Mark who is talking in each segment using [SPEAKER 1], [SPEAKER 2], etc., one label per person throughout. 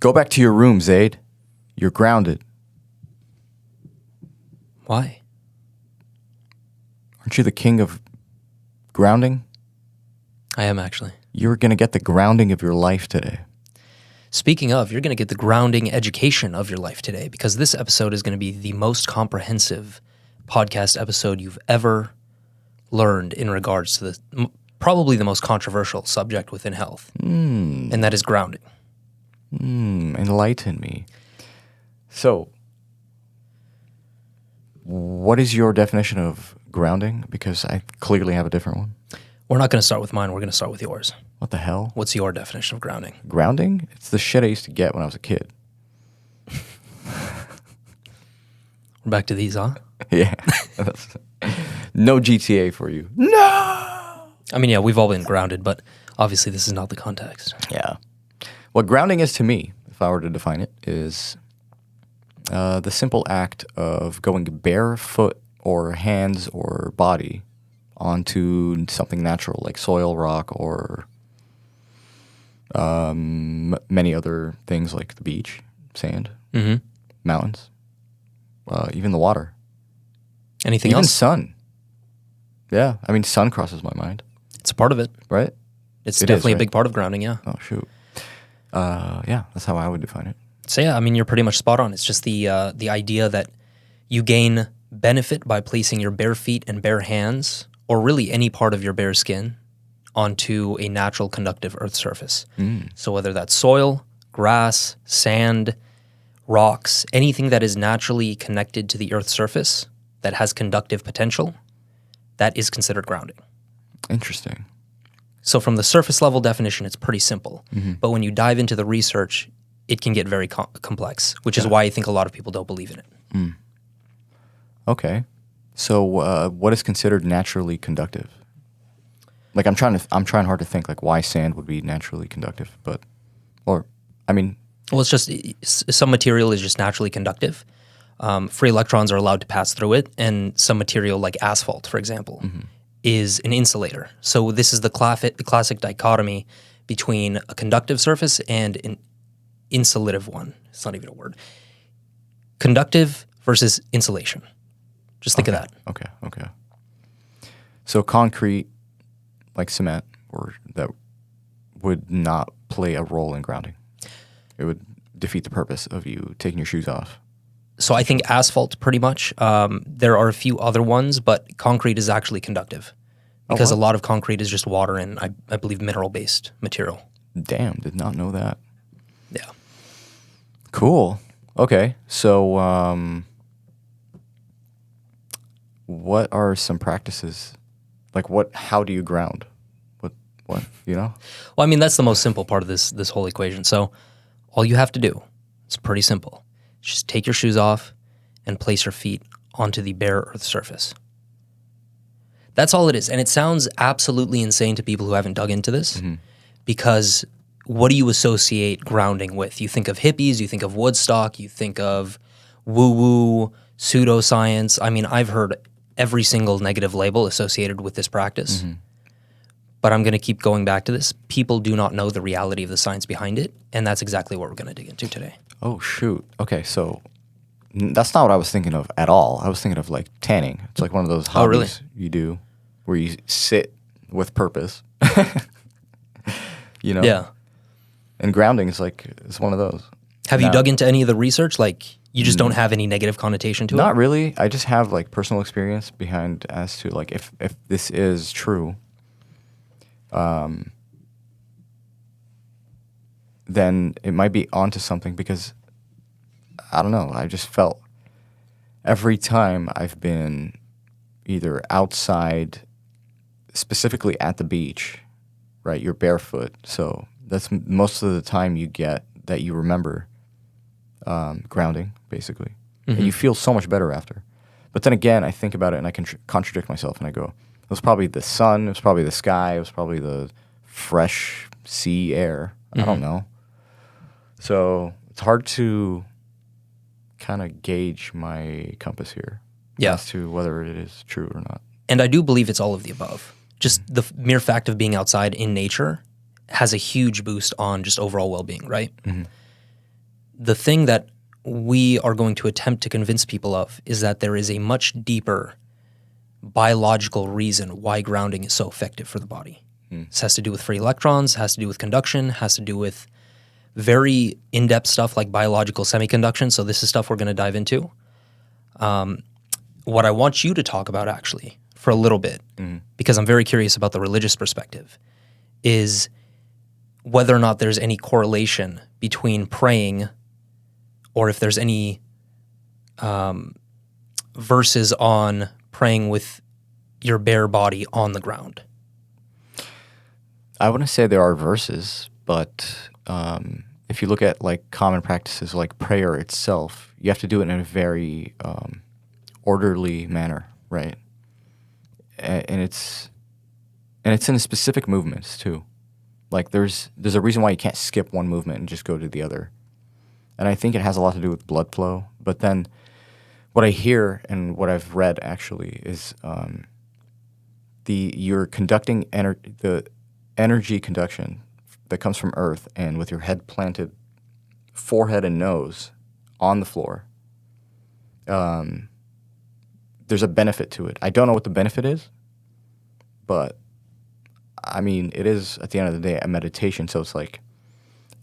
[SPEAKER 1] Go back to your room, Zaid. You're grounded.
[SPEAKER 2] Why?
[SPEAKER 1] Aren't you the king of grounding?
[SPEAKER 2] I am actually.
[SPEAKER 1] You're going to get the grounding of your life today.
[SPEAKER 2] Speaking of, you're going to get the grounding education of your life today, because this episode is going to be the most comprehensive podcast episode you've ever learned in regards to probably the most controversial subject within health, and that is grounding.
[SPEAKER 1] Enlighten me. So, what is your definition of grounding? Because I clearly have a different one.
[SPEAKER 2] We're not going to start with mine. We're going to start with yours.
[SPEAKER 1] What the hell?
[SPEAKER 2] What's your definition of grounding?
[SPEAKER 1] Grounding? It's the shit I used to get when I was a kid.
[SPEAKER 2] We're back to these, huh?
[SPEAKER 1] Yeah. No GTA for you. No!
[SPEAKER 2] I mean, yeah, we've all been grounded, but obviously this is not the context.
[SPEAKER 1] Yeah. What grounding is to me, if I were to define it, is the simple act of going barefoot or hands or body onto something natural like soil, rock, or many other things like the beach, sand, mountains, even the water.
[SPEAKER 2] Anything
[SPEAKER 1] even
[SPEAKER 2] else?
[SPEAKER 1] Sun. Yeah, I mean, sun crosses my mind.
[SPEAKER 2] It's a part of it.
[SPEAKER 1] Right?
[SPEAKER 2] It's
[SPEAKER 1] It
[SPEAKER 2] definitely
[SPEAKER 1] is,
[SPEAKER 2] a big part of grounding, yeah.
[SPEAKER 1] Oh, shoot. Yeah, that's how I would define it.
[SPEAKER 2] So yeah, I mean, you're pretty much spot on. It's just the idea that you gain benefit by placing your bare feet and bare hands, or really any part of your bare skin, onto a natural conductive earth surface. So whether that's soil, grass, sand, rocks, anything that is naturally connected to the earth's surface that has conductive potential, that is considered grounding.
[SPEAKER 1] Interesting.
[SPEAKER 2] So from the surface level definition, it's pretty simple. But when you dive into the research, it can get very complex, which is why I think a lot of people don't believe in it.
[SPEAKER 1] Okay. So what is considered naturally conductive? Like I'm trying hard to think like why sand would be naturally conductive, well,
[SPEAKER 2] it's just some material is just naturally conductive. Free electrons are allowed to pass through it, and some material like asphalt, for example, is an insulator. So this is the classic dichotomy between a conductive surface and an insulative one. It's not even a word. Conductive versus insulation. Just think of that.
[SPEAKER 1] Okay. So concrete, like cement, or that would not play a role in grounding. It would defeat the purpose of you taking your shoes off.
[SPEAKER 2] So I think asphalt pretty much. There are a few other ones, but concrete is actually conductive because a lot of concrete is just water and I believe mineral-based material.
[SPEAKER 1] Damn, did not know that.
[SPEAKER 2] Yeah.
[SPEAKER 1] Cool. Okay, so what are some practices? Like how do you ground? What, you know?
[SPEAKER 2] Well, I mean, that's the most simple part of this whole equation. So all you have to do, it's pretty simple. Just take your shoes off and place your feet onto the bare earth surface. That's all it is. And it sounds absolutely insane to people who haven't dug into this because what do you associate grounding with? You think of hippies, you think of Woodstock, you think of woo-woo, pseudoscience. I mean, I've heard every single negative label associated with this practice. But I'm going to keep going back to this. People do not know the reality of the science behind it, and that's exactly what we're going to dig into today.
[SPEAKER 1] Oh, shoot. Okay, so that's not what I was thinking of at all. I was thinking of like tanning. It's like one of those hobbies you do where you sit with purpose. You know?
[SPEAKER 2] Yeah.
[SPEAKER 1] And grounding is it's one of those.
[SPEAKER 2] Have you dug into any of the research? Like, you just don't have any negative connotation to it?
[SPEAKER 1] Not really. I just have like personal experience behind as to like if this is true, then it might be onto something because I don't know. I just felt every time I've been either outside, specifically at the beach, right? You're barefoot, so that's most of the time you get that you remember grounding, basically, and you feel so much better after. But then again, I think about it and I can contradict myself, and I go, it was probably the sun, it was probably the sky, it was probably the fresh sea air. I don't know. So it's hard to kind of gauge my compass here as to whether it is true or not.
[SPEAKER 2] And I do believe it's all of the above. Just the mere fact of being outside in nature has a huge boost on just overall well-being, right? the thing that we are going to attempt to convince people of is that there is a much deeper biological reason why grounding is so effective for the body. This has to do with free electrons, has to do with conduction, has to do with very in-depth stuff like biological semi-conduction. So this is stuff we're going to dive into. What I want you to talk about actually for a little bit, because I'm very curious about the religious perspective, is whether or not there's any correlation between praying or if there's any verses on praying with your bare body on the ground.
[SPEAKER 1] I wouldn't say there are verses, but if you look at like common practices like prayer itself, you have to do it in a very orderly manner, right? And it's in specific movements too. Like there's a reason why you can't skip one movement and just go to the other. And I think it has a lot to do with blood flow. But then what I hear and what I've read actually is you're conducting the energy conduction that comes from Earth, and with your head planted, forehead and nose on the floor, there's a benefit to it. I don't know what the benefit is, but I mean, it is at the end of the day a meditation. So it's like,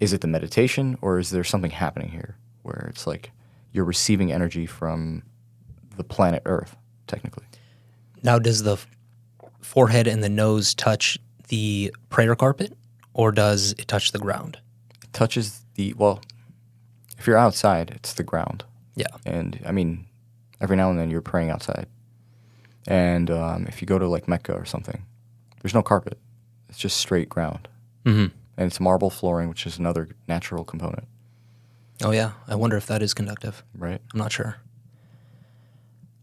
[SPEAKER 1] is it the meditation or is there something happening here where it's like you're receiving energy from the planet Earth, technically?
[SPEAKER 2] Now, does the forehead and the nose touch the prayer carpet, or does it touch the ground?
[SPEAKER 1] It touches well, if you're outside, it's the ground.
[SPEAKER 2] Yeah.
[SPEAKER 1] And I mean, every now and then you're praying outside. And if you go to like Mecca or something, there's no carpet. It's just straight ground.
[SPEAKER 2] Mm-hmm.
[SPEAKER 1] And it's marble flooring, which is another natural component.
[SPEAKER 2] Oh, yeah. I wonder if that is conductive.
[SPEAKER 1] Right.
[SPEAKER 2] I'm not sure.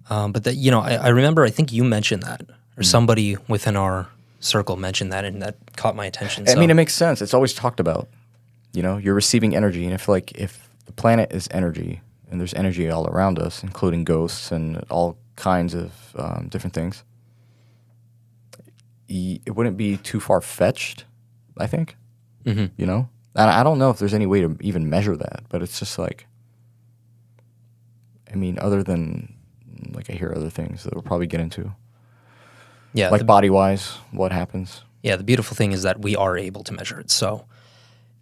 [SPEAKER 2] But that, I remember, I think you mentioned that, or somebody within our circle mentioned that, and that caught my attention.
[SPEAKER 1] I mean, it makes sense. It's always talked about. You're receiving energy, and if the planet is energy, and there's energy all around us, including ghosts and all kinds of different things, it wouldn't be too far-fetched, I think.
[SPEAKER 2] Mm-hmm.
[SPEAKER 1] And I don't know if there's any way to even measure that, but it's just like, I mean, other than, like, I hear other things that we'll probably get into.
[SPEAKER 2] Yeah.
[SPEAKER 1] Like body-wise, what happens?
[SPEAKER 2] Yeah, the beautiful thing is that we are able to measure it. So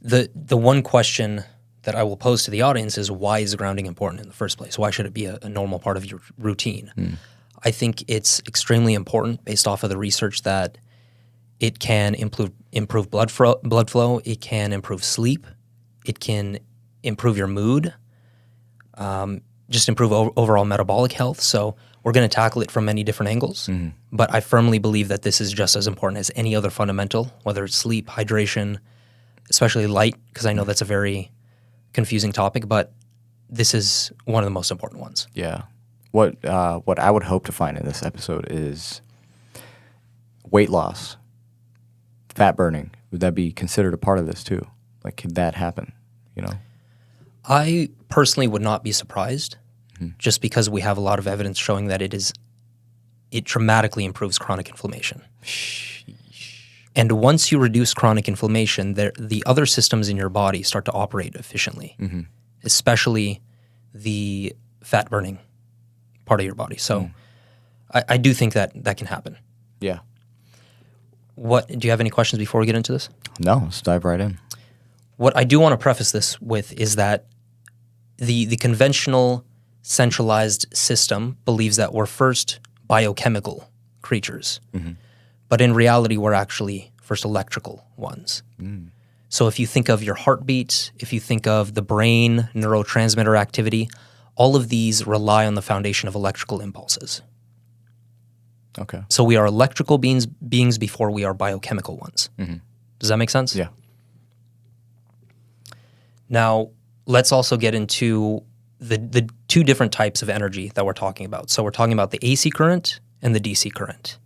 [SPEAKER 2] the one question that I will pose to the audience is, why is grounding important in the first place? Why should it be a normal part of your routine? I think it's extremely important based off of the research that it can improve blood flow. It can improve sleep. It can improve your mood, just improve overall metabolic health. So we're going to tackle it from many different angles. Mm-hmm. But I firmly believe that this is just as important as any other fundamental, whether it's sleep, hydration, especially light, because I know that's a very confusing topic, but this is one of the most important ones.
[SPEAKER 1] Yeah. What I would hope to find in this episode is weight loss, fat burning. Would that be considered a part of this too? Like, could that happen?
[SPEAKER 2] I personally would not be surprised, just because we have a lot of evidence showing that it dramatically improves chronic inflammation. And once you reduce chronic inflammation, the other systems in your body start to operate efficiently, especially the fat burning part of your body. So I do think that can happen.
[SPEAKER 1] Yeah.
[SPEAKER 2] Do you have any questions before we get into this?
[SPEAKER 1] No, let's dive right in.
[SPEAKER 2] What I do want to preface this with is that the conventional centralized system believes that we're first biochemical creatures. But in reality, we're actually first electrical ones. So if you think of your heartbeat, if you think of the brain, neurotransmitter activity, all of these rely on the foundation of electrical impulses.
[SPEAKER 1] Okay.
[SPEAKER 2] So we are electrical beings before we are biochemical ones. Does that make sense?
[SPEAKER 1] Yeah.
[SPEAKER 2] Now, let's also get into the two different types of energy that we're talking about. So we're talking about the AC current and the DC current.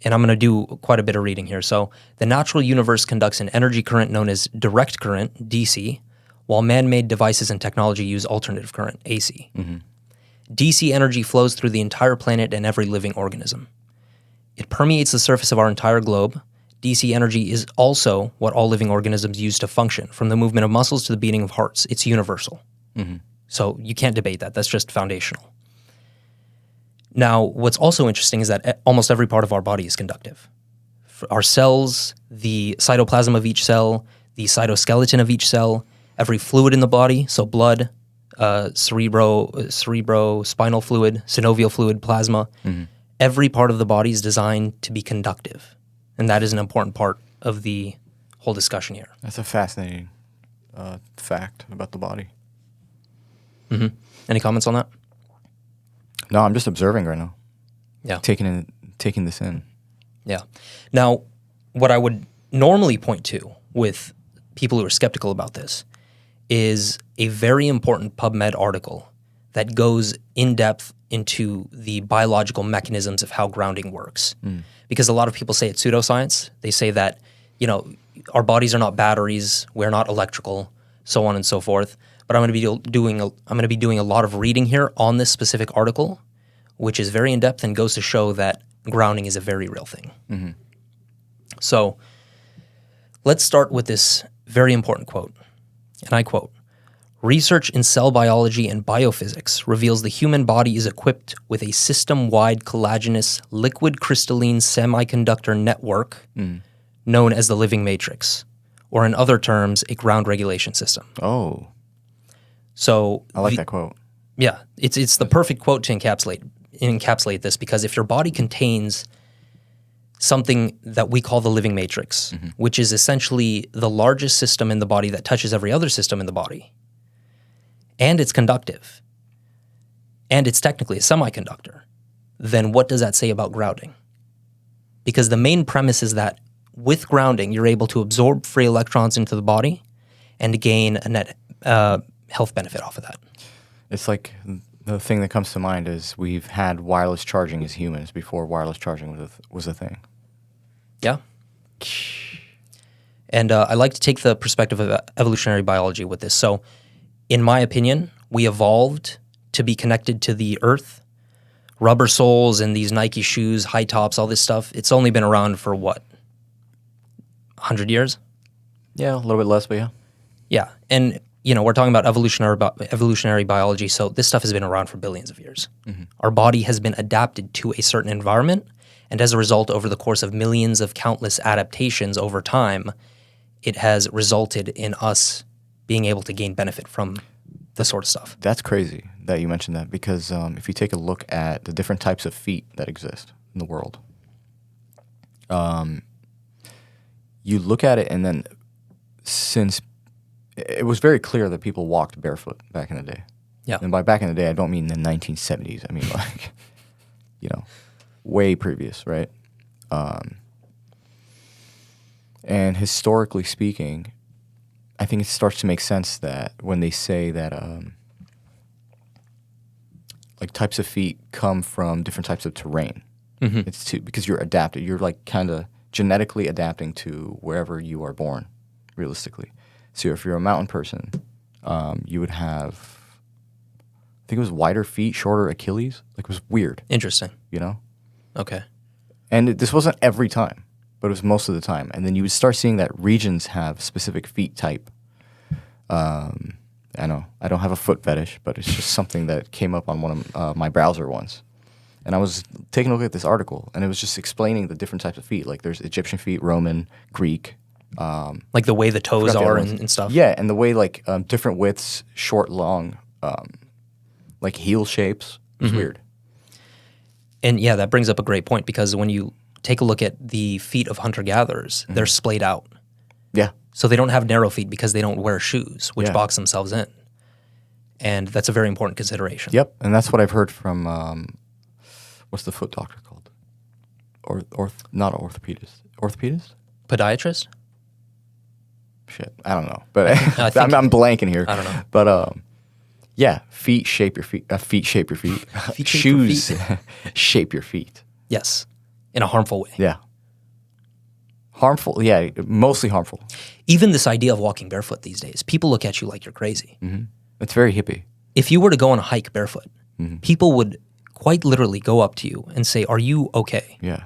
[SPEAKER 2] And I'm going to do quite a bit of reading here. So the natural universe conducts an energy current known as direct current, DC, while man-made devices and technology use alternative current, AC. DC energy flows through the entire planet and every living organism. It permeates the surface of our entire globe, DC energy is also what all living organisms use to function, from the movement of muscles to the beating of hearts. It's universal. So you can't debate that. That's just foundational. Now, what's also interesting is that almost every part of our body is conductive. Our cells, the cytoplasm of each cell, the cytoskeleton of each cell, every fluid in the body, so blood, cerebrospinal fluid, synovial fluid, plasma, every part of the body is designed to be conductive. And that is an important part of the whole discussion here.
[SPEAKER 1] That's a fascinating fact about the body.
[SPEAKER 2] Any comments on that?
[SPEAKER 1] No, I'm just observing right now.
[SPEAKER 2] Yeah.
[SPEAKER 1] Taking this in.
[SPEAKER 2] Yeah. Now, what I would normally point to with people who are skeptical about this is a very important PubMed article that goes in depth into the biological mechanisms of how grounding works. Because a lot of people say it's pseudoscience. They say that, our bodies are not batteries, we're not electrical, so on and so forth. But I'm going to be doing a lot of reading here on this specific article, which is very in depth and goes to show that grounding is a very real thing. So let's start with this very important quote. And I quote, "Research in cell biology and biophysics reveals the human body is equipped with a system-wide collagenous liquid crystalline semiconductor network known as the living matrix, or in other terms, a ground regulation system."
[SPEAKER 1] Oh,
[SPEAKER 2] So
[SPEAKER 1] I like that quote.
[SPEAKER 2] Yeah, it's the perfect quote to encapsulate this, because if your body contains something that we call the living matrix, which is essentially the largest system in the body that touches every other system in the body, and it's conductive, and it's technically a semiconductor, then what does that say about grounding? Because the main premise is that with grounding, you're able to absorb free electrons into the body and gain a net health benefit off of that.
[SPEAKER 1] It's like the thing that comes to mind is we've had wireless charging as humans before wireless charging was a thing.
[SPEAKER 2] Yeah. And I like to take the perspective of evolutionary biology with this. So, in my opinion, we evolved to be connected to the earth. Rubber soles and these Nike shoes, high tops, all this stuff, it's only been around for what? 100 years?
[SPEAKER 1] Yeah, a little bit less, but yeah.
[SPEAKER 2] Yeah. And, we're talking about evolutionary biology, so this stuff has been around for billions of years. Our body has been adapted to a certain environment, and as a result, over the course of millions of countless adaptations over time, it has resulted in us being able to gain benefit from this sort of stuff.
[SPEAKER 1] That's crazy that you mentioned that, because if you take a look at the different types of feet that exist in the world, you look at it, and then since it was very clear that people walked barefoot back in the day.
[SPEAKER 2] Yeah.
[SPEAKER 1] And by back in the day, I don't mean the 1970s. I mean, like, way previous, right? And historically speaking, I think it starts to make sense that when they say that like types of feet come from different types of terrain, it's because you're adapted. You're like kind of genetically adapting to wherever you are born, realistically. So if you're a mountain person, you would have, I think it was wider feet, shorter Achilles. Like, it was weird.
[SPEAKER 2] Interesting. Okay.
[SPEAKER 1] And this wasn't every time, but it was most of the time. And then you would start seeing that regions have specific feet type. I know I don't have a foot fetish, but it's just something that came up on one of my browser once. And I was taking a look at this article, and it was just explaining the different types of feet. Like, there's Egyptian feet, Roman, Greek.
[SPEAKER 2] Like the way the toes are and stuff.
[SPEAKER 1] Yeah, and the way different widths, short, long, like heel shapes. It's weird.
[SPEAKER 2] And yeah, that brings up a great point, because when you take a look at the feet of hunter-gatherers, they're splayed out.
[SPEAKER 1] Yeah.
[SPEAKER 2] So they don't have narrow feet because they don't wear shoes, which box themselves in. And that's a very important consideration.
[SPEAKER 1] Yep, and that's what I've heard from, what's the foot doctor called? Not an orthopedist. Orthopedist?
[SPEAKER 2] Podiatrist?
[SPEAKER 1] Shit, I don't know, but
[SPEAKER 2] I'm
[SPEAKER 1] blanking here.
[SPEAKER 2] I don't know,
[SPEAKER 1] but yeah, feet shape your feet. Feet shape your feet. Shoes shape your feet.
[SPEAKER 2] Yes, in a harmful way.
[SPEAKER 1] Yeah, harmful. Yeah, mostly harmful.
[SPEAKER 2] Even this idea of walking barefoot these days, people look at you like you're crazy.
[SPEAKER 1] It's very hippie.
[SPEAKER 2] If you were to go on a hike barefoot, people would quite literally go up to you and say, "Are you okay?"
[SPEAKER 1] Yeah.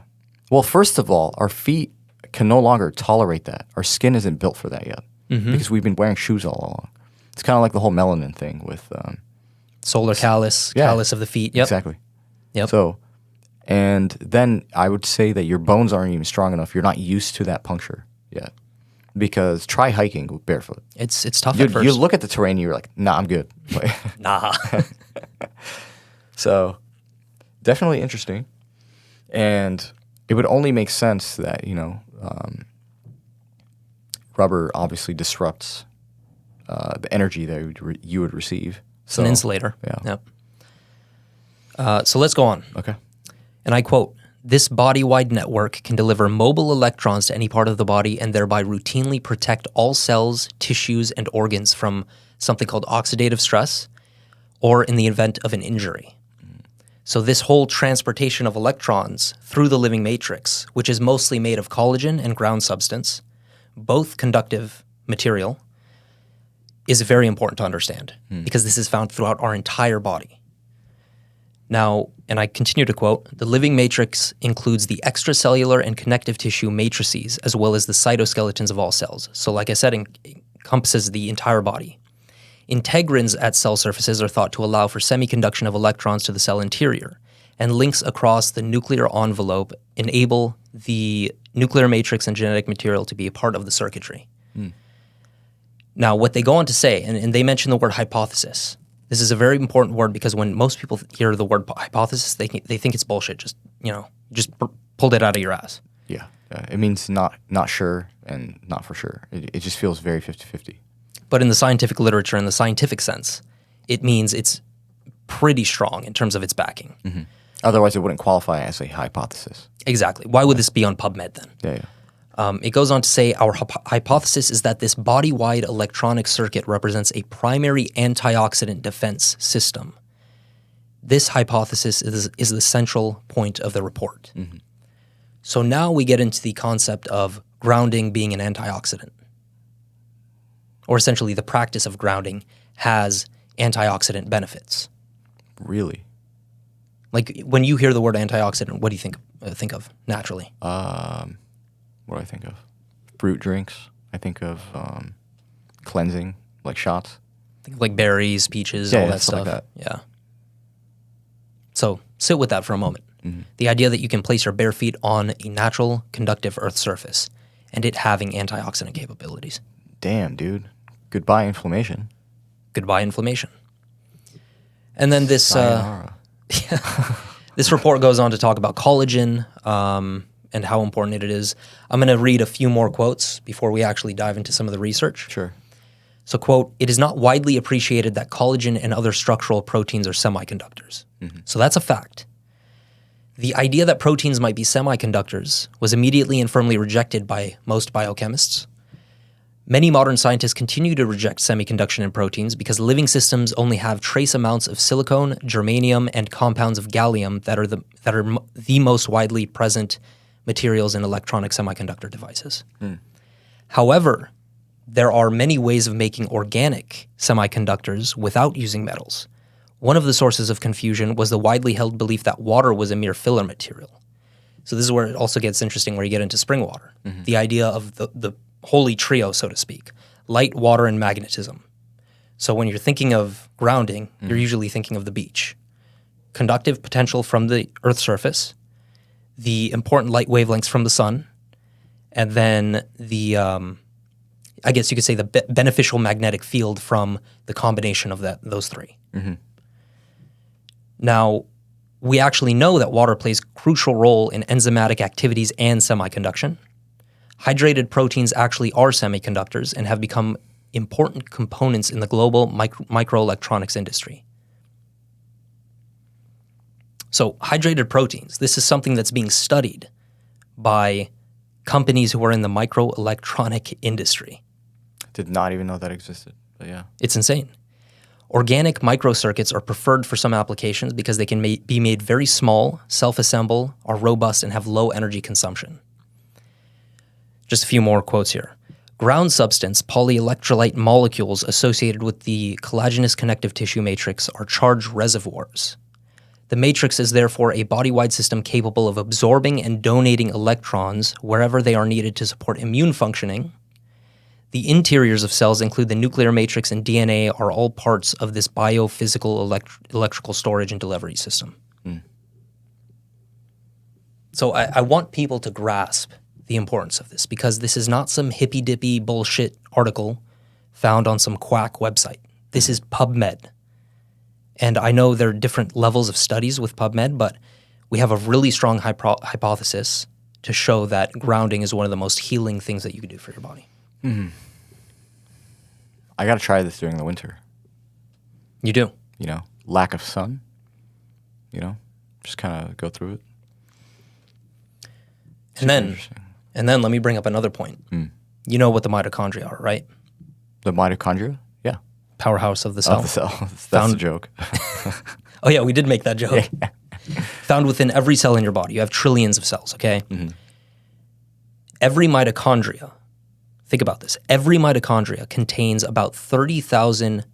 [SPEAKER 1] Well, first of all, our feet can no longer tolerate that. Our skin isn't built for that yet because we've been wearing shoes all along. It's kind of like the whole melanin thing with
[SPEAKER 2] solar callus, callus of the feet. Yep.
[SPEAKER 1] Exactly.
[SPEAKER 2] Yep.
[SPEAKER 1] So, and then I would say that your bones aren't even strong enough. You're not used to that puncture yet. Because try hiking barefoot.
[SPEAKER 2] It's tough at first.
[SPEAKER 1] You look at the terrain, you're like, nah, I'm good.
[SPEAKER 2] Nah.
[SPEAKER 1] So, definitely interesting. And it would only make sense that, rubber obviously disrupts the energy that you would receive.
[SPEAKER 2] It's an insulator.
[SPEAKER 1] Yeah.
[SPEAKER 2] Yep. So let's go on.
[SPEAKER 1] Okay.
[SPEAKER 2] And I quote, "This body-wide network can deliver mobile electrons to any part of the body and thereby routinely protect all cells, tissues, and organs from something called oxidative stress or in the event of an injury." So this whole transportation of electrons through the living matrix, which is mostly made of collagen and ground substance, both conductive material, is very important to understand because this is found throughout our entire body. Now, and I continue to quote, "The living matrix includes the extracellular and connective tissue matrices as well as the cytoskeletons of all cells." So like I said, encompasses the entire body. Integrins at cell surfaces are thought to allow for semi-conduction of electrons to the cell interior, and links across the nuclear envelope enable the nuclear matrix and genetic material to be a part of the circuitry. Now, what they go on to say, and they mention the word hypothesis. This is a very important word because when most people hear the word hypothesis, they think it's bullshit. Just pulled it out of your ass.
[SPEAKER 1] Yeah. It means not sure and not for sure. It just feels very 50-50.
[SPEAKER 2] But in the scientific literature, in the scientific sense, it means it's pretty strong in terms of its backing.
[SPEAKER 1] Mm-hmm. Otherwise, it wouldn't qualify as a hypothesis.
[SPEAKER 2] Exactly. Why would this be on PubMed then?
[SPEAKER 1] Yeah.
[SPEAKER 2] It goes on to say, "Our hypothesis is that this body-wide electronic circuit represents a primary antioxidant defense system. This hypothesis is the central point of the report." Mm-hmm. So now we get into the concept of grounding being an antioxidant. Or essentially the practice of grounding has antioxidant benefits.
[SPEAKER 1] Really?
[SPEAKER 2] Like when you hear the word antioxidant, what do you think of naturally?
[SPEAKER 1] What do I think of? Fruit drinks. I think of cleansing, like shots.
[SPEAKER 2] Think of like berries, peaches, all that stuff.
[SPEAKER 1] Like that.
[SPEAKER 2] Yeah. So sit with that for a moment.
[SPEAKER 1] Mm-hmm.
[SPEAKER 2] The idea that you can place your bare feet on a natural conductive earth surface and it having antioxidant capabilities.
[SPEAKER 1] Damn, dude. Goodbye inflammation.
[SPEAKER 2] Goodbye inflammation. And then this this report goes on to talk about collagen and how important it is. I'm going to read a few more quotes before we actually dive into some of the research.
[SPEAKER 1] Sure.
[SPEAKER 2] So, quote, "It is not widely appreciated that collagen and other structural proteins are semiconductors." Mm-hmm. So that's a fact. The idea that proteins might be semiconductors was immediately and firmly rejected by most biochemists. Many modern scientists continue to reject semiconduction in proteins because living systems only have trace amounts of silicon, germanium, and compounds of gallium that are the most widely present materials in electronic semiconductor devices. However, there are many ways of making organic semiconductors without using metals. One of the sources of confusion was the widely held belief that water was a mere filler material. So this is where it also gets interesting, where you get into spring water. Mm-hmm. The idea of the holy trio, so to speak, light, water, and magnetism. So when you're thinking of grounding, you're usually thinking of the beach. Conductive potential from the Earth's surface, the important light wavelengths from the sun, and then the, I guess you could say the beneficial magnetic field from the combination of those three. Mm-hmm. Now, we actually know that water plays a crucial role in enzymatic activities and semiconduction. Hydrated proteins actually are semiconductors and have become important components in the global microelectronics industry. So hydrated proteins, this is something that's being studied by companies who are in the microelectronic industry.
[SPEAKER 1] Did not even know that existed, but yeah.
[SPEAKER 2] It's insane. Organic microcircuits are preferred for some applications because they can be made very small, self-assemble, are robust, and have low energy consumption. Just a few more quotes here. Ground substance polyelectrolyte molecules associated with the collagenous connective tissue matrix are charged reservoirs. The matrix is therefore a body-wide system capable of absorbing and donating electrons wherever they are needed to support immune functioning. The interiors of cells include the nuclear matrix and DNA are all parts of this biophysical electrical storage and delivery system. So I want people to grasp the importance of this, because this is not some hippy-dippy bullshit article found on some quack website. This is PubMed. And I know there are different levels of studies with PubMed, but we have a really strong hypothesis to show that grounding is one of the most healing things that you can do for your body.
[SPEAKER 1] I got to try this during the winter.
[SPEAKER 2] You do?
[SPEAKER 1] You know, lack of sun, you know, just kind of go through it.
[SPEAKER 2] And then let me bring up another point. You know what the mitochondria are, right?
[SPEAKER 1] The mitochondria? Yeah.
[SPEAKER 2] Powerhouse of the cell.
[SPEAKER 1] Of the cell. That's a joke.
[SPEAKER 2] Oh, yeah, we did make that joke. Yeah. Found within every cell in your body. You have trillions of cells, okay? Every mitochondria, think about this, every mitochondria contains about 30,000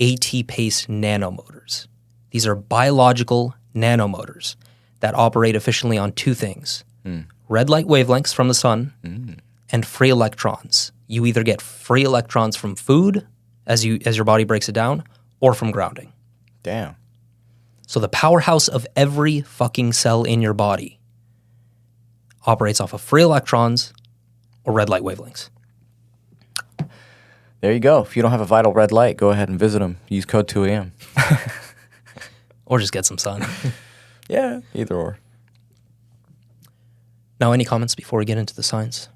[SPEAKER 2] AT-pace nano-motors. These are biological nano-motors that operate efficiently on two things. Red light wavelengths from the sun and free electrons. You either get free electrons from food as your body breaks it down, or from grounding.
[SPEAKER 1] Damn.
[SPEAKER 2] So the powerhouse of every fucking cell in your body operates off of free electrons or red light wavelengths.
[SPEAKER 1] There you go. If you don't have a vital red light, go ahead and visit them. Use code 2AM.
[SPEAKER 2] Or just get some sun.
[SPEAKER 1] Yeah, either or.
[SPEAKER 2] Now, any comments before we get into the science?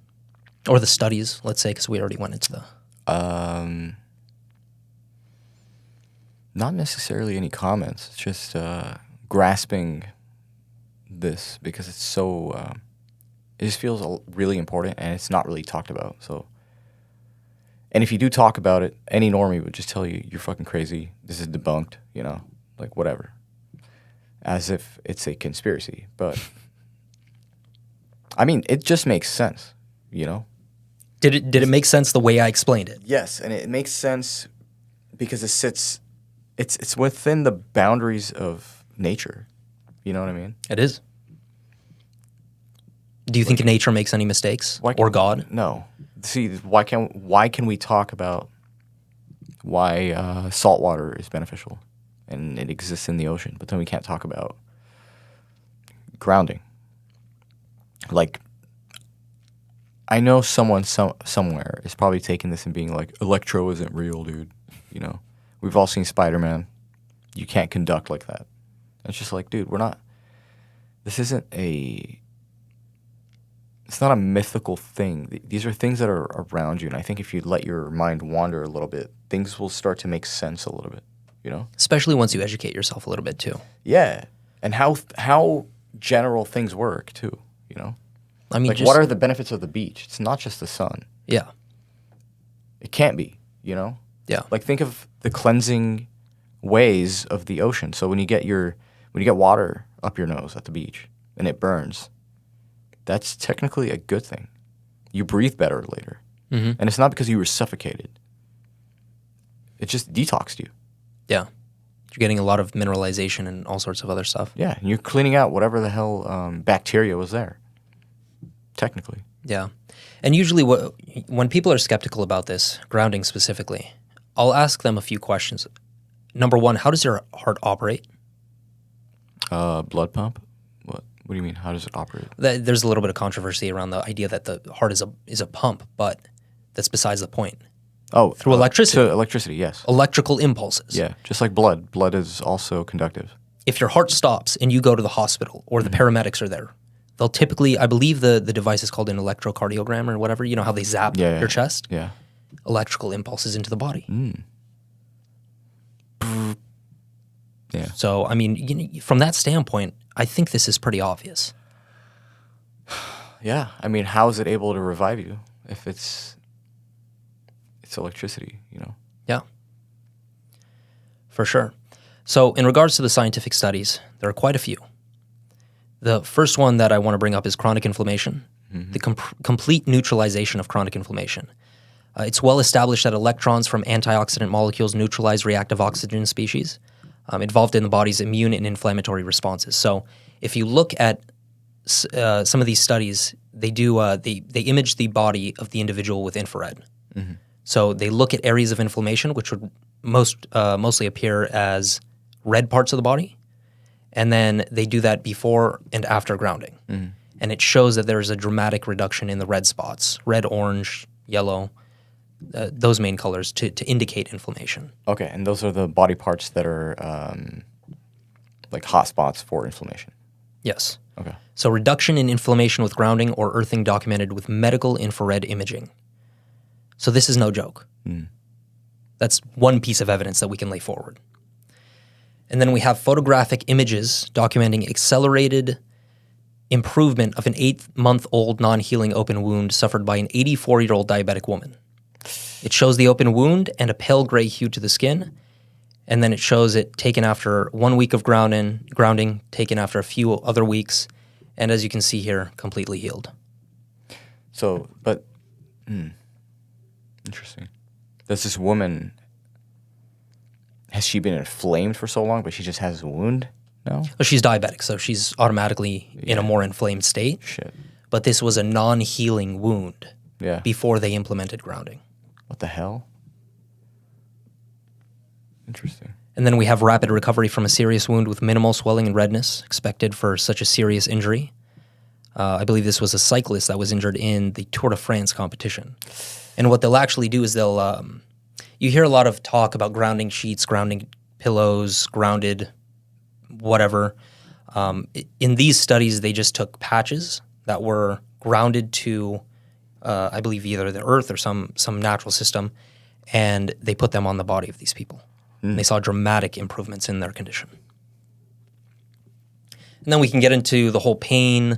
[SPEAKER 2] Or the studies, let's say, because we already went into the...
[SPEAKER 1] Not necessarily any comments. It's just grasping this because it's so... it just feels really important, and it's not really talked about. So, and if you do talk about it, any normie would just tell you, you're fucking crazy. This is debunked, you know? Like, whatever. As if it's a conspiracy. But... I mean, it just makes sense, you know?
[SPEAKER 2] Did it make sense the way I explained it?
[SPEAKER 1] Yes, and it makes sense because it sits, it's within the boundaries of nature. You know what I mean?
[SPEAKER 2] It is. Do you think nature makes any mistakes? Or God?
[SPEAKER 1] No. See, why can we talk about why salt water is beneficial and it exists in the ocean, but then we can't talk about grounding? Like, I know someone somewhere is probably taking this and being like, electro isn't real, dude. You know, we've all seen Spider-Man. You can't conduct like that. It's just like, dude, this isn't it's not a mythical thing. These are things that are around you. And I think if you let your mind wander a little bit, things will start to make sense a little bit, you know?
[SPEAKER 2] Especially once you educate yourself a little bit too.
[SPEAKER 1] Yeah. And how general things work too. You know,
[SPEAKER 2] I mean,
[SPEAKER 1] like, what are the benefits of the beach? It's not just the sun.
[SPEAKER 2] Yeah.
[SPEAKER 1] It can't be, you know?
[SPEAKER 2] Yeah.
[SPEAKER 1] Like, think of the cleansing ways of the ocean. So when you get water up your nose at the beach and it burns, that's technically a good thing. You breathe better later. And it's not because you were suffocated. It just detoxed you.
[SPEAKER 2] Yeah. You're getting a lot of mineralization and all sorts of other stuff.
[SPEAKER 1] Yeah, and you're cleaning out whatever the hell bacteria was there, technically.
[SPEAKER 2] Yeah. And usually when people are skeptical about this, grounding specifically, I'll ask them a few questions. Number one, how does your heart operate?
[SPEAKER 1] Blood pump? What do you mean? How does it operate?
[SPEAKER 2] There's a little bit of controversy around the idea that the heart is a pump, but that's besides the point.
[SPEAKER 1] Oh,
[SPEAKER 2] through electricity.
[SPEAKER 1] So electricity, yes.
[SPEAKER 2] Electrical impulses.
[SPEAKER 1] Yeah, just like blood. Blood is also conductive.
[SPEAKER 2] If your heart stops and you go to the hospital or the paramedics are there, they'll typically, I believe the device is called an electrocardiogram or whatever. You know how they zap your chest?
[SPEAKER 1] Yeah.
[SPEAKER 2] Electrical impulses into the body.
[SPEAKER 1] Yeah.
[SPEAKER 2] So, I mean, from that standpoint, I think this is pretty obvious.
[SPEAKER 1] Yeah. I mean, how is it able to revive you if it's electricity, you know?
[SPEAKER 2] Yeah. For sure. So in regards to the scientific studies, there are quite a few. The first one that I want to bring up is chronic inflammation, the complete neutralization of chronic inflammation. It's well established that electrons from antioxidant molecules neutralize reactive oxygen species. involved in the body's immune and inflammatory responses. So if you look at some of these studies, they image the body of the individual with infrared. Mm-hmm. So they look at areas of inflammation, which would mostly appear as red parts of the body, and then they do that before and after grounding. Mm-hmm. And it shows that there's a dramatic reduction in the red spots, red, orange, yellow, those main colors to indicate inflammation.
[SPEAKER 1] Okay, and those are the body parts that are like hot spots for inflammation.
[SPEAKER 2] Yes.
[SPEAKER 1] Okay.
[SPEAKER 2] So reduction in inflammation with grounding or earthing documented with medical infrared imaging. So this is no joke. Mm. That's one piece of evidence that we can lay forward. And then we have photographic images documenting accelerated improvement of an 8-month-old non-healing open wound suffered by an 84-year-old diabetic woman. It shows the open wound and a pale gray hue to the skin, and then it shows it taken after 1 week of grounding, taken after a few other weeks, and as you can see here, completely healed.
[SPEAKER 1] So, but, interesting. Does this woman, has she been inflamed for so long, but she just has a wound now?
[SPEAKER 2] Well, she's diabetic, so she's automatically in a more inflamed state.
[SPEAKER 1] Shit.
[SPEAKER 2] But this was a non-healing wound before they implemented grounding.
[SPEAKER 1] What the hell? Interesting.
[SPEAKER 2] And then we have rapid recovery from a serious wound with minimal swelling and redness expected for such a serious injury. I believe this was a cyclist that was injured in the Tour de France competition. And what they'll actually do is you hear a lot of talk about grounding sheets, grounding pillows, grounded whatever. In these studies, they just took patches that were grounded to, I believe, either the earth or some natural system, and they put them on the body of these people. And they saw dramatic improvements in their condition. And then we can get into the whole pain,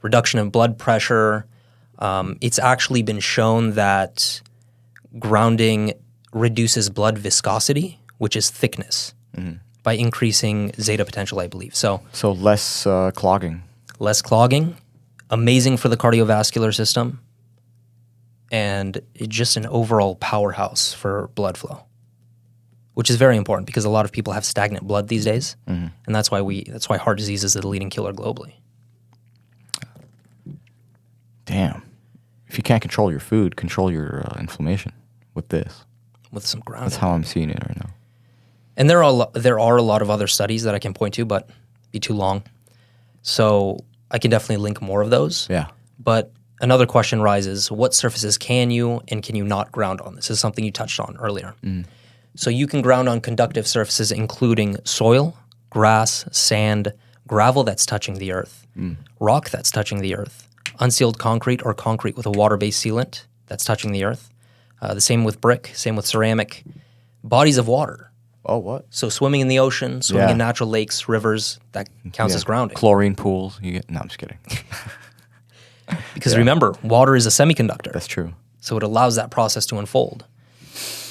[SPEAKER 2] reduction of blood pressure. It's actually been shown that grounding reduces blood viscosity, which is thickness, by increasing zeta potential, I believe. So
[SPEAKER 1] less clogging.
[SPEAKER 2] Less clogging, amazing for the cardiovascular system, and it's just an overall powerhouse for blood flow, which is very important because a lot of people have stagnant blood these days, and that's why heart disease is the leading killer globally.
[SPEAKER 1] Damn. If you can't control your food, control your inflammation with this.
[SPEAKER 2] With some grounding.
[SPEAKER 1] That's how I'm seeing it right now.
[SPEAKER 2] And there are a lot of other studies that I can point to, but it'd be too long. So I can definitely link more of those.
[SPEAKER 1] Yeah.
[SPEAKER 2] But another question rises, what surfaces can you and can you not ground on? This is something you touched on earlier. So you can ground on conductive surfaces including soil, grass, sand, gravel that's touching the earth, rock that's touching the earth, unsealed concrete or concrete with a water-based sealant that's touching the earth. The same with brick, same with ceramic. Bodies of water.
[SPEAKER 1] Oh, what?
[SPEAKER 2] So swimming in the ocean, swimming in natural lakes, rivers, that counts as grounding.
[SPEAKER 1] Chlorine pools. No, I'm just kidding.
[SPEAKER 2] Because remember, water is a semiconductor.
[SPEAKER 1] That's true.
[SPEAKER 2] So it allows that process to unfold.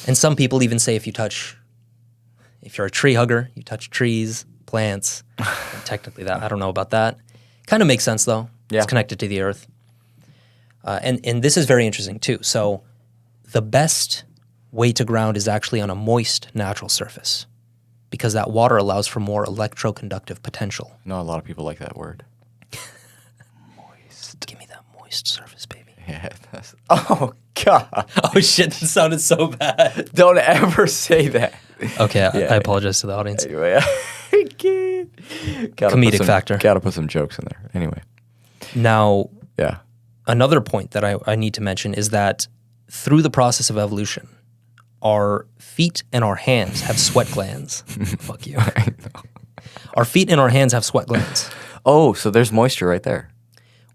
[SPEAKER 2] And some people even say if you're a tree hugger, you touch trees, plants. Technically that, I don't know about that. Kind of makes sense though. Yeah. It's connected to the earth. And this is very interesting too. So the best way to ground is actually on a moist natural surface because that water allows for more electroconductive potential.
[SPEAKER 1] No, a lot of people like that word.
[SPEAKER 2] Moist. Give me that moist surface, baby.
[SPEAKER 1] Yeah. Oh, God.
[SPEAKER 2] Oh, shit. That sounded so bad.
[SPEAKER 1] Don't ever say that.
[SPEAKER 2] Okay. I apologize to the audience.
[SPEAKER 1] Anyway.
[SPEAKER 2] Comedic factor.
[SPEAKER 1] Gotta put some jokes in there. Anyway.
[SPEAKER 2] Now, another point that I need to mention is that through the process of evolution, our feet and our hands have sweat glands. Fuck you.
[SPEAKER 1] I know.
[SPEAKER 2] Our feet and our hands have sweat glands.
[SPEAKER 1] Oh, so there's moisture right there.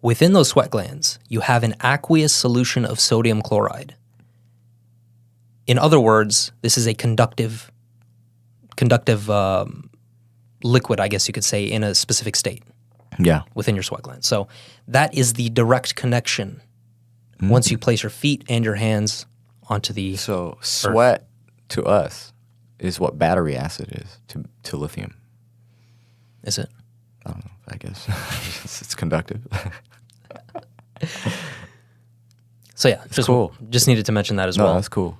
[SPEAKER 2] Within those sweat glands, you have an aqueous solution of sodium chloride. In other words, this is a conductive liquid, I guess you could say, in a specific state.
[SPEAKER 1] Yeah.
[SPEAKER 2] Within your sweat glands. So that is the direct connection once you place your feet and your hands onto the
[SPEAKER 1] So sweat to us is what battery acid is to lithium.
[SPEAKER 2] Is it?
[SPEAKER 1] I don't know, I guess. It's conductive.
[SPEAKER 2] So yeah,
[SPEAKER 1] cool.
[SPEAKER 2] Just needed to mention that as well.
[SPEAKER 1] No, that's cool.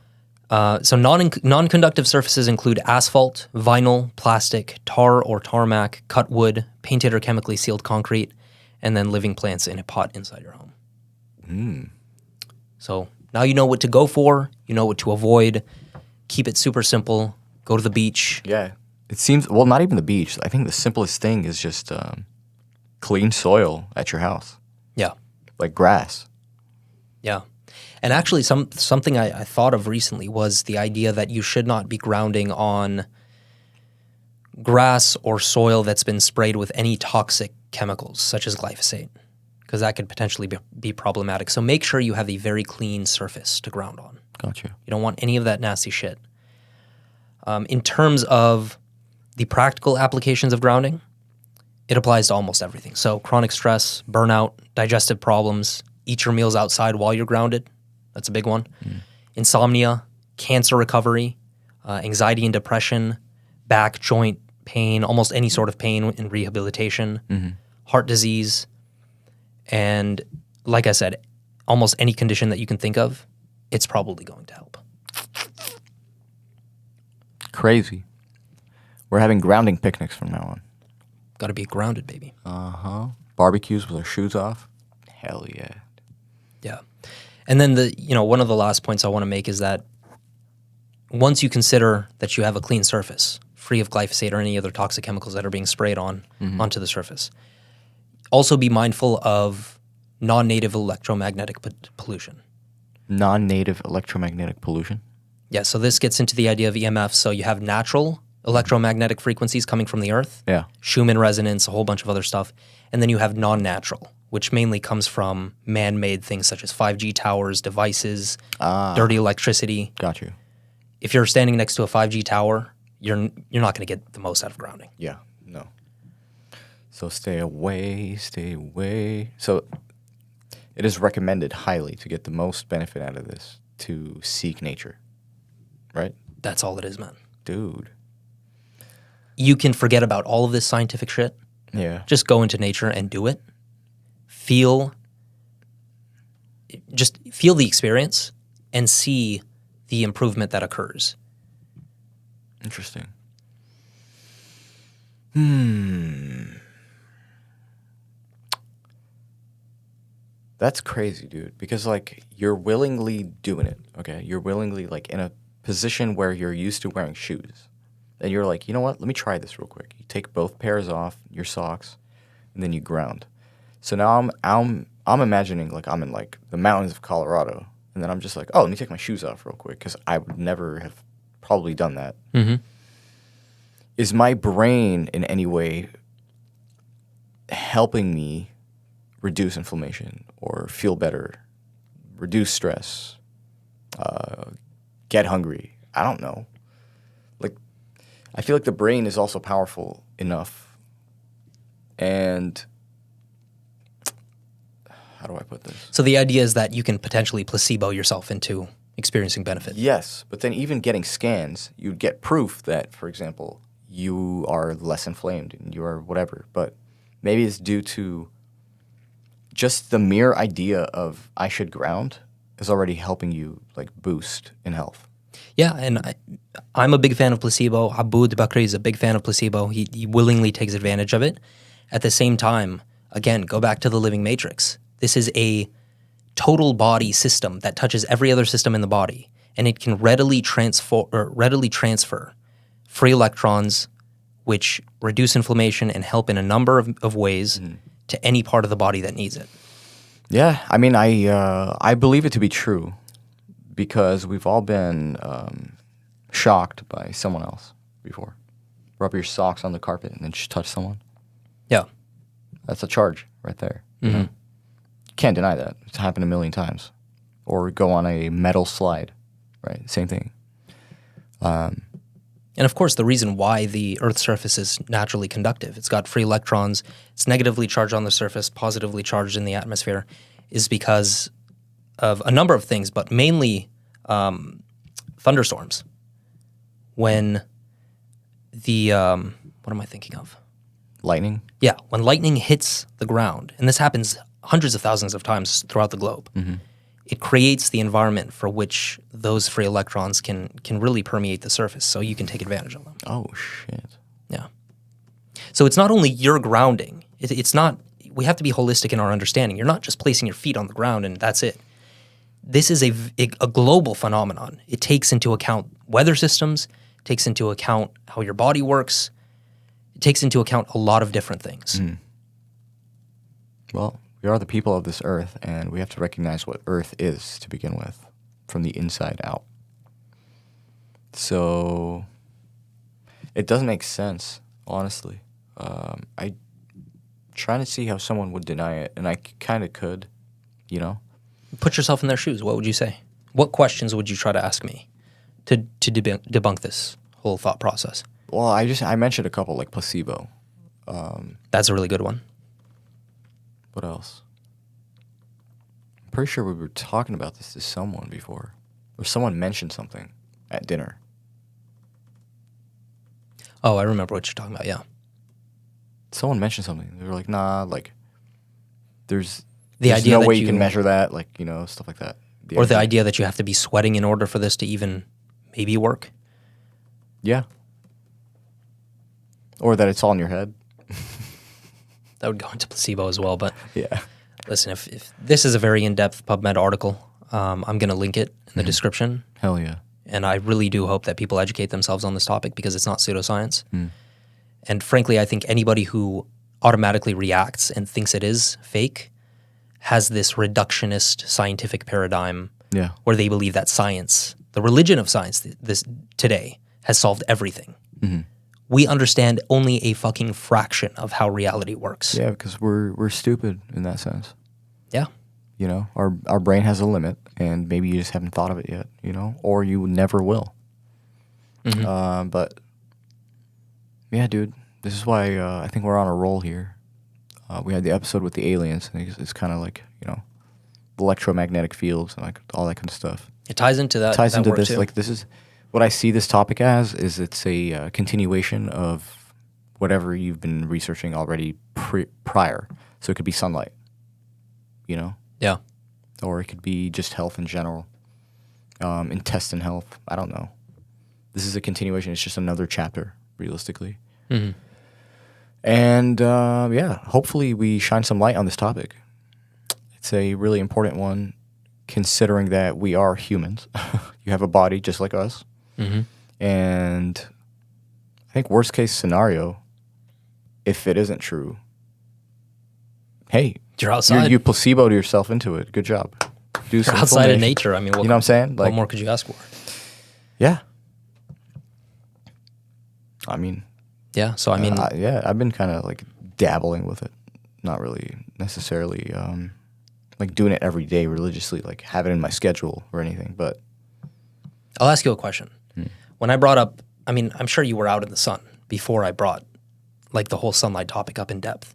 [SPEAKER 2] So non-conductive surfaces include asphalt, vinyl, plastic, tar or tarmac, cut wood, painted or chemically sealed concrete, and then living plants in a pot inside your home. So now you know what to go for, you know what to avoid. Keep it super simple. Go to the beach.
[SPEAKER 1] Yeah. It seems, well, not even the beach. I think the simplest thing is just clean soil at your house,
[SPEAKER 2] Yeah.
[SPEAKER 1] like grass.
[SPEAKER 2] Yeah. And actually, something I thought of recently was the idea that you should not be grounding on grass or soil that's been sprayed with any toxic chemicals, such as glyphosate, because that could potentially be problematic. So make sure you have a very clean surface to ground on.
[SPEAKER 1] Gotcha.
[SPEAKER 2] You don't want any of that nasty shit. In terms of the practical applications of grounding, it applies to almost everything. So chronic stress, burnout, digestive problems, eat your meals outside while you're grounded. That's a big one. Insomnia, cancer recovery, anxiety and depression, back, joint pain, almost any sort of pain in rehabilitation, heart disease, and like I said, almost any condition that you can think of, it's probably going to help.
[SPEAKER 1] Crazy. We're having grounding picnics from now on.
[SPEAKER 2] Got to be grounded, baby.
[SPEAKER 1] Barbecues with our shoes off. Hell yeah.
[SPEAKER 2] Yeah. And then one of the last points I want to make is that once you consider that you have a clean surface, free of glyphosate or any other toxic chemicals that are being sprayed onto the surface, also be mindful of non-native electromagnetic pollution.
[SPEAKER 1] Non-native electromagnetic pollution?
[SPEAKER 2] Yeah, so this gets into the idea of EMF. So you have natural electromagnetic frequencies coming from the Earth,
[SPEAKER 1] Yeah.
[SPEAKER 2] Schumann resonance, a whole bunch of other stuff. And then you have non-natural, which mainly comes from man-made things such as 5G towers, devices, dirty electricity.
[SPEAKER 1] Got you.
[SPEAKER 2] If you're standing next to a 5G tower, you're not going to get the most out of grounding.
[SPEAKER 1] Yeah. No. So stay away, stay away. So it is recommended highly to get the most benefit out of this to seek nature, right?
[SPEAKER 2] That's all it is, man.
[SPEAKER 1] Dude.
[SPEAKER 2] You can forget about all of this scientific shit.
[SPEAKER 1] Yeah.
[SPEAKER 2] Just go into nature and do it. Just feel the experience and see the improvement that occurs.
[SPEAKER 1] Interesting. That's crazy, dude. Because, like, you're willingly doing it, okay? You're willingly, like, in a position where you're used to wearing shoes. And you're like, you know what? Let me try this real quick. You take both pairs off, your socks, and then you ground. So now I'm imagining, like, I'm in, like, the mountains of Colorado. And then I'm just like, oh, let me take my shoes off real quick because I would never have probably done that.
[SPEAKER 2] Mm-hmm.
[SPEAKER 1] Is my brain in any way helping me reduce inflammation or feel better, reduce stress, get hungry? I don't know. Like, I feel like the brain is also powerful enough. And how do I put this?
[SPEAKER 2] So the idea is that you can potentially placebo yourself into experiencing benefit.
[SPEAKER 1] Yes, but then even getting scans, you'd get proof that, for example, you are less inflamed and you are whatever. But maybe it's due to just the mere idea of I should ground is already helping you, like, boost in health.
[SPEAKER 2] Yeah, and I'm a big fan of placebo. Aboud Bakri is a big fan of placebo. He willingly takes advantage of it. At the same time, again, go back to the living matrix. This is a total body system that touches every other system in the body, and it can readily transfer free electrons, which reduce inflammation and help in a number of ways to any part of the body that needs it.
[SPEAKER 1] Yeah, I mean, I believe it to be true because we've all been shocked by someone else before. Rub your socks on the carpet and then just touch someone.
[SPEAKER 2] Yeah.
[SPEAKER 1] That's a charge right there. You know? Can't deny that. It's happened a million times. Or go on a metal slide, right? Same thing.
[SPEAKER 2] And of course, the reason why the Earth's surface is naturally conductive, it's got free electrons, it's negatively charged on the surface, positively charged in the atmosphere, is because of a number of things, but mainly thunderstorms. When the, what am I thinking of?
[SPEAKER 1] Lightning?
[SPEAKER 2] Yeah, when lightning hits the ground, and this happens hundreds of thousands of times throughout the globe, it creates the environment for which those free electrons can really permeate the surface, so you can take advantage of them.
[SPEAKER 1] Oh, shit.
[SPEAKER 2] Yeah. So it's not only your grounding. It's not. We have to be holistic in our understanding. You're not just placing your feet on the ground and that's it. This is a global phenomenon. It takes into account weather systems, takes into account how your body works. It takes into account a lot of different things.
[SPEAKER 1] Well, we are the people of this earth, and we have to recognize what earth is to begin with, from the inside out. So it doesn't make sense, honestly. I trying to see how someone would deny it, and I kind of could, you know?
[SPEAKER 2] Put yourself in their shoes. What would you say? What questions would you try to ask me to debunk this whole thought process?
[SPEAKER 1] Well, I mentioned a couple, like placebo.
[SPEAKER 2] That's a really good one.
[SPEAKER 1] What else? I'm pretty sure we were talking about this to someone before, or someone mentioned something at dinner.
[SPEAKER 2] Oh, I remember what you're talking about, yeah.
[SPEAKER 1] Someone mentioned something. They were like, nah, like, there's
[SPEAKER 2] idea
[SPEAKER 1] no
[SPEAKER 2] that
[SPEAKER 1] way you can measure that, like, you know, stuff like that.
[SPEAKER 2] The idea that you have to be sweating in order for this to even maybe work.
[SPEAKER 1] Yeah. Or that it's all in your head.
[SPEAKER 2] That would go into placebo as well, but
[SPEAKER 1] Yeah.
[SPEAKER 2] listen, if this is a very in-depth PubMed article, I'm going to link it in the description.
[SPEAKER 1] Hell yeah.
[SPEAKER 2] And I really do hope that people educate themselves on this topic because it's not pseudoscience. And frankly, I think anybody who automatically reacts and thinks it is fake has this reductionist scientific paradigm
[SPEAKER 1] Yeah.
[SPEAKER 2] where they believe that science, the religion of science this today, has solved everything. We understand only a fucking fraction of how reality works.
[SPEAKER 1] Yeah, because we're stupid in that sense.
[SPEAKER 2] Yeah.
[SPEAKER 1] You know, our brain has a limit, and maybe you just haven't thought of it yet, you know, or you never will. But yeah, dude, this is why I think we're on a roll here. We had the episode with the aliens, and it's kind of like, you know, the electromagnetic fields and like all that kind of stuff.
[SPEAKER 2] It ties into that.
[SPEAKER 1] Ties
[SPEAKER 2] that
[SPEAKER 1] into
[SPEAKER 2] work
[SPEAKER 1] this.
[SPEAKER 2] too.
[SPEAKER 1] Like, this is what I see this topic as. Is it's a continuation of whatever you've been researching already prior. So it could be sunlight, you know.
[SPEAKER 2] Yeah.
[SPEAKER 1] Or it could be just health in general, intestine health. I don't know. This is a continuation. It's just another chapter, realistically. And yeah, hopefully we shine some light on this topic. It's a really important one, considering that we are humans. You have a body just like us. And I think worst case scenario, if it isn't true, hey,
[SPEAKER 2] You're outside.
[SPEAKER 1] you placeboed yourself into it. Good job. Do
[SPEAKER 2] You're
[SPEAKER 1] some
[SPEAKER 2] outside in
[SPEAKER 1] inflammation.
[SPEAKER 2] nature. I mean,
[SPEAKER 1] You know what I'm saying?
[SPEAKER 2] what more could you ask for?
[SPEAKER 1] Yeah. I mean,
[SPEAKER 2] Yeah. So, I mean,
[SPEAKER 1] yeah, I've been kind of like dabbling with it. Not really necessarily like doing it every day religiously, like have it in my schedule or anything. But
[SPEAKER 2] I'll ask you a question. When I brought up, I mean, I'm sure you were out in the sun before I brought like the whole sunlight topic up in depth.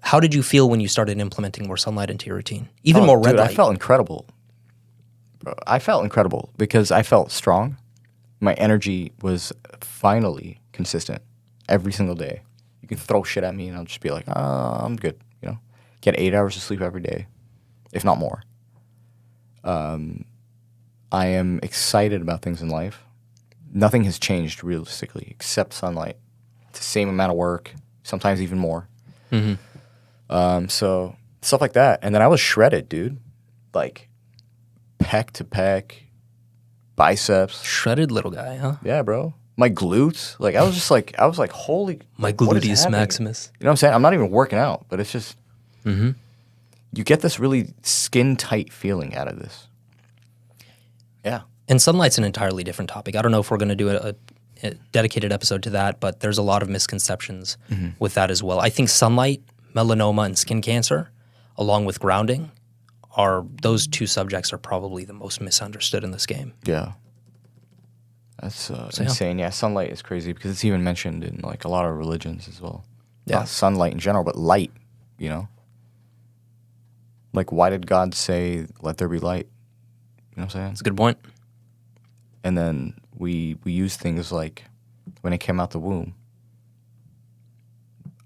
[SPEAKER 2] How did you feel when you started implementing more sunlight into your routine? Even more red
[SPEAKER 1] dude,
[SPEAKER 2] light.
[SPEAKER 1] I felt incredible. Bro, I felt incredible because I felt strong. My energy was finally consistent every single day. You can throw shit at me and I'll just be like, I'm good. You know, get 8 hours of sleep every day, if not more. I am excited about things in life. Nothing has changed realistically except sunlight. It's the same amount of work, sometimes even more. So stuff like that. And then I was shredded, dude. Like pec to pec, biceps.
[SPEAKER 2] Shredded little guy, huh?
[SPEAKER 1] Yeah, bro. My glutes. Like I was like, holy.
[SPEAKER 2] My
[SPEAKER 1] what is
[SPEAKER 2] gluteus
[SPEAKER 1] happening?
[SPEAKER 2] maximus.
[SPEAKER 1] You know what I'm saying? I'm not even working out, but it's just, you get this really skin tight feeling out of this. Yeah.
[SPEAKER 2] And sunlight's an entirely different topic. I don't know if we're going to do a dedicated episode to that, but there's a lot of misconceptions with that as well. I think sunlight, melanoma, and skin cancer, along with grounding, those two subjects are probably the most misunderstood in this game.
[SPEAKER 1] Yeah. That's insane. Yeah, sunlight is crazy because it's even mentioned in like a lot of religions as well.
[SPEAKER 2] Yeah.
[SPEAKER 1] Not sunlight in general, but light, you know? Like, why did God say, let there be light? You know what I'm saying?
[SPEAKER 2] That's a good point.
[SPEAKER 1] And then we use things like when it came out the womb,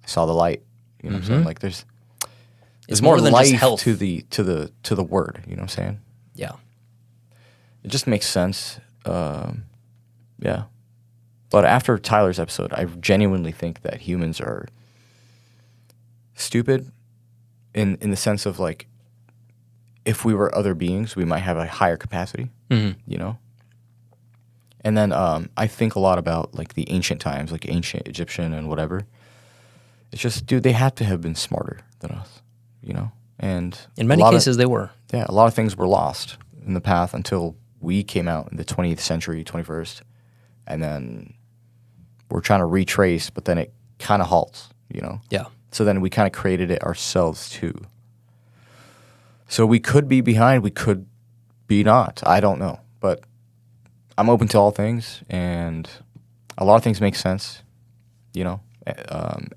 [SPEAKER 1] I saw the light. You know what I'm saying? Like there's
[SPEAKER 2] It's
[SPEAKER 1] more
[SPEAKER 2] more than
[SPEAKER 1] life
[SPEAKER 2] just health.
[SPEAKER 1] to the word. You know what I'm saying?
[SPEAKER 2] Yeah.
[SPEAKER 1] It just makes sense. Yeah. But after Tyler's episode, I genuinely think that humans are stupid in the sense of like, if we were other beings, we might have a higher capacity, you know? And then I think a lot about like the ancient times, like ancient Egyptian and whatever. It's just, dude, they had to have been smarter than us, you know? And
[SPEAKER 2] In many cases, they were.
[SPEAKER 1] Yeah, a lot of things were lost in the path until we came out in the 20th century, 21st. And then we're trying to retrace, but then it kind of halts, you know?
[SPEAKER 2] Yeah.
[SPEAKER 1] So then we kind of created it ourselves too. So we could be behind, we could be not. I don't know. But I'm open to all things, and a lot of things make sense, you know?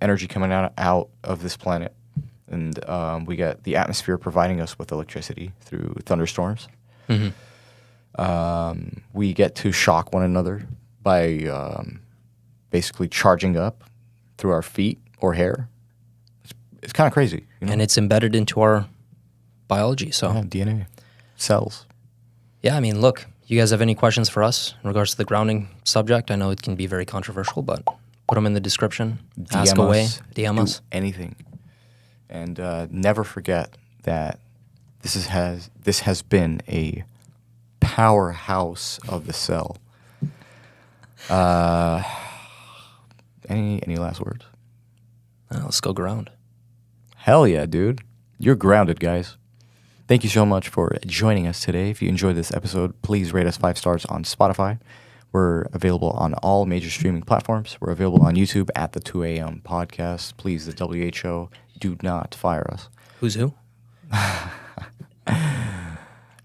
[SPEAKER 1] Energy coming out of this planet. And we get the atmosphere providing us with electricity through thunderstorms. We get to shock one another by basically charging up through our feet or hair. It's kind of crazy. You know?
[SPEAKER 2] And it's embedded into our biology. So
[SPEAKER 1] Yeah, DNA, cells.
[SPEAKER 2] yeah, I mean, look, you guys have any questions for us in regards to the grounding subject? I know it can be very controversial, but put them in the description. Ask away. DM us.
[SPEAKER 1] Anything. And never forget that this has been a powerhouse of the cell. Any last words?
[SPEAKER 2] Let's go ground.
[SPEAKER 1] Hell yeah, dude. You're grounded, guys. Thank you so much for joining us today. If you enjoyed this episode, please rate us 5 stars on Spotify. We're available on all major streaming platforms. We're available on YouTube at the 2 a.m. podcast. Please, the WHO, do not fire us.
[SPEAKER 2] Who's who?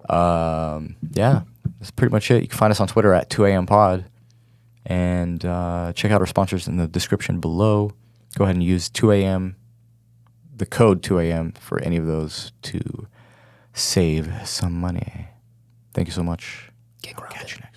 [SPEAKER 1] Yeah, that's pretty much it. You can find us on Twitter at 2 a.m. pod. And check out our sponsors in the description below. Go ahead and use 2 a.m., the code 2 a.m. for any of those to save some money. Thank you so much.
[SPEAKER 2] Get grounded.
[SPEAKER 1] Catch you next.